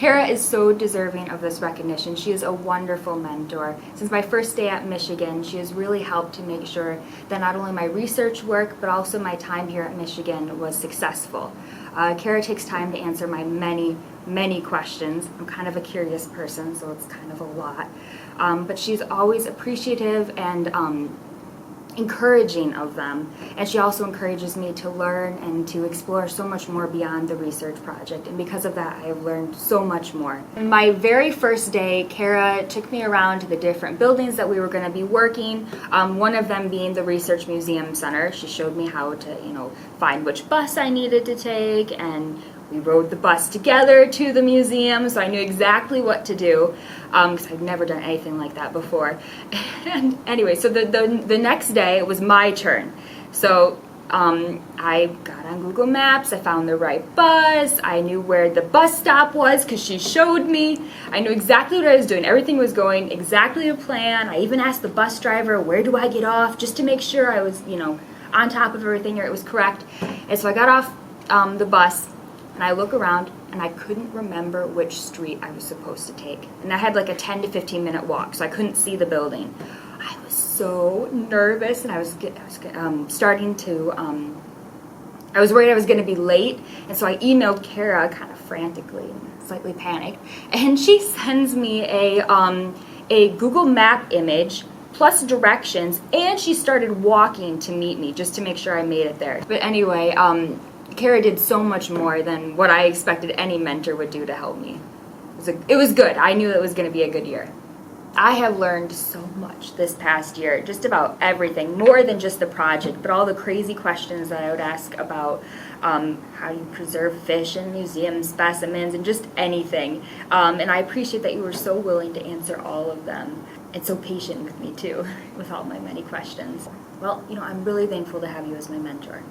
Kara is so deserving of this recognition. She is a wonderful mentor. Since my first day at Michigan, she has really helped to make sure that not only my research work, but also my time here at Michigan was successful. Kara takes time to answer my many questions. I'm kind of a curious person, so it's kind of a lot. But she's always appreciative and encouraging of them, and she also encourages me to learn and to explore so much more beyond the research project, and because of that I have learned so much more. In my very first day, Kara took me around to the different buildings that we were going to be working, one of them being the Research Museum Center. She showed me how to, find which bus I needed to take, and we rode the bus together to the museum, so I knew exactly what to do, because I'd never done anything like that before. And anyway, so the next day it was my turn. So I got on Google Maps, I found the right bus, I knew where the bus stop was because she showed me. I knew exactly what I was doing. Everything was going exactly to plan. I even asked the bus driver, where do I get off, just to make sure I was, on top of everything or it was correct. And so I got off the bus, and I look around, and I couldn't remember which street I was supposed to take. And I had like a 10 to 15 minute walk, so I couldn't see the building. I was so nervous, and I was starting to, I was worried I was going to be late, and so I emailed Kara kind of frantically, slightly panicked, and she sends me a Google Map image plus directions, and she started walking to meet me just to make sure I made it there. But anyway, Kara did so much more than what I expected any mentor would do to help me. It was good. I knew it was going to be a good year. I have learned so much this past year, just about everything, more than just the project, but all the crazy questions that I would ask about how you preserve fish in museum specimens and just anything. And I appreciate that you were so willing to answer all of them, and so patient with me too, with all my many questions. Well, I'm really thankful to have you as my mentor.